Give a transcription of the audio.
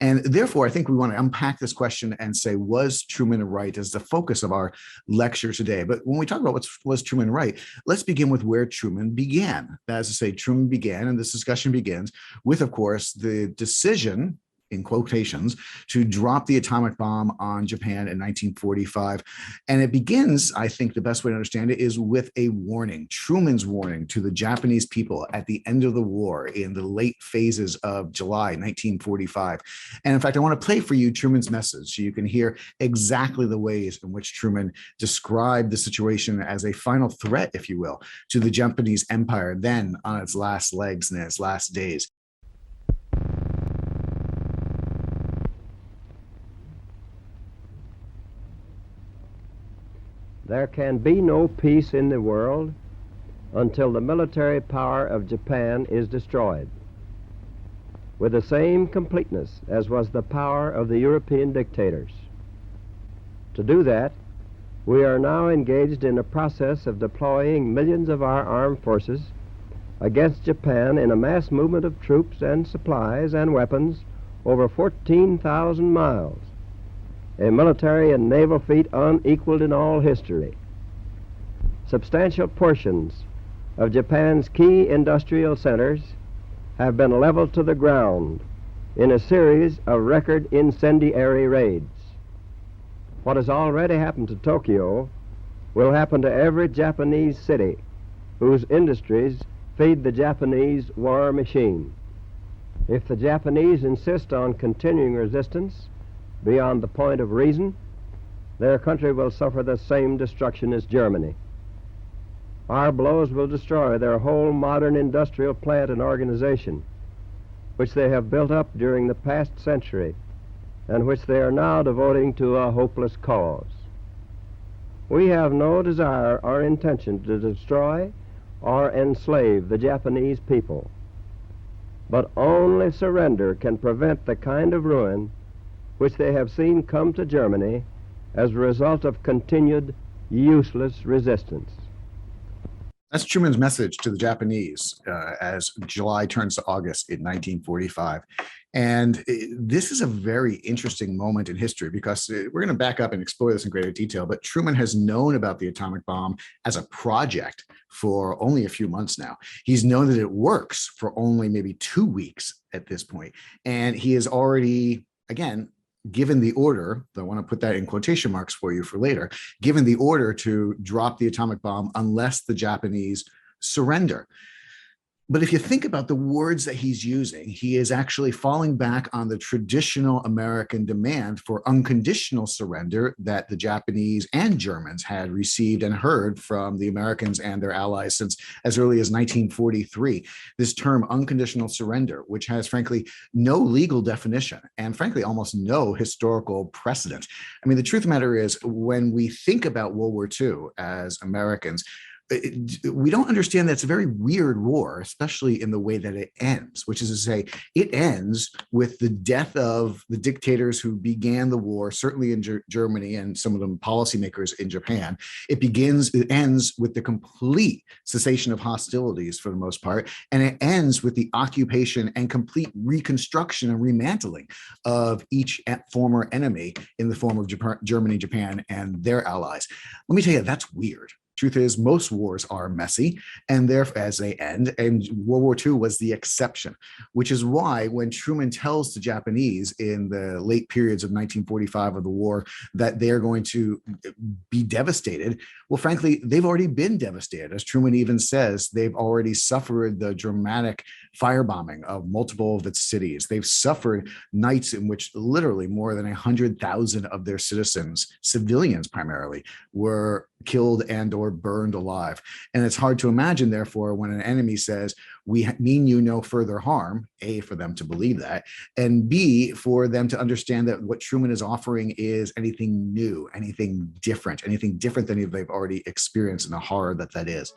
And therefore, I think we want to unpack this question and say, was Truman right, as the focus of our lecture today? But when we talk about was Truman right, let's begin with where Truman began. That is to say, Truman began, and this discussion begins with, of course, the decision, in quotations, to drop the atomic bomb on Japan in 1945. And it begins, I think the best way to understand it is with a warning, Truman's warning to the Japanese people at the end of the war in the late phases of July 1945. And in fact, I want to play for you Truman's message so you can hear exactly the ways in which Truman described the situation as a final threat, if you will, to the Japanese empire then on its last legs and its last days. There can be no peace in the world until the military power of Japan is destroyed, with the same completeness as was the power of the European dictators. To do that, we are now engaged in a process of deploying millions of our armed forces against Japan in a mass movement of troops and supplies and weapons over 14,000 miles. A military and naval feat unequaled in all history. Substantial portions of Japan's key industrial centers have been leveled to the ground in a series of record incendiary raids. What has already happened to Tokyo will happen to every Japanese city whose industries feed the Japanese war machine. If the Japanese insist on continuing resistance beyond the point of reason, their country will suffer the same destruction as Germany. Our blows will destroy their whole modern industrial plant and organization, which they have built up during the past century and which they are now devoting to a hopeless cause. We have no desire or intention to destroy or enslave the Japanese people, but only surrender can prevent the kind of ruin which they have seen come to Germany as a result of continued useless resistance. That's Truman's message to the Japanese as July turns to August in 1945. And this is a very interesting moment in history because we're going to back up and explore this in greater detail, but Truman has known about the atomic bomb as a project for only a few months now. He's known that it works for only maybe 2 weeks at this point. And he has already, again, given the order, I want to put that in quotation marks for you for later, given the order to drop the atomic bomb unless the Japanese surrender. But if you think about the words that he's using, he is actually falling back on the traditional American demand for unconditional surrender that the Japanese and Germans had received and heard from the Americans and their allies since as early as 1943. This term unconditional surrender, which has frankly no legal definition and frankly almost no historical precedent. I mean, the truth of the matter is when we think about World War II as Americans, we don't understand that it's a very weird war, especially in the way that it ends, which is to say, it ends with the death of the dictators who began the war, certainly in Germany and some of them policymakers in Japan. It ends with the complete cessation of hostilities for the most part, and it ends with the occupation and complete reconstruction and remantling of each former enemy in the form of Germany, Japan, and their allies. Let me tell you, that's weird. Truth is, most wars are messy, and therefore, as they end, and World War II was the exception, which is why when Truman tells the Japanese in the late periods of 1945 of the war that they're going to be devastated, well, frankly, they've already been devastated. As Truman even says, they've already suffered the dramatic firebombing of multiple of its cities. They've suffered nights in which literally more than 100,000 of their citizens, civilians primarily, were killed and or burned alive. And it's hard to imagine, therefore, when an enemy says, we mean you no further harm, A, for them to believe that, and B, for them to understand that what Truman is offering is anything new, anything different than they've already experienced and the horror that is.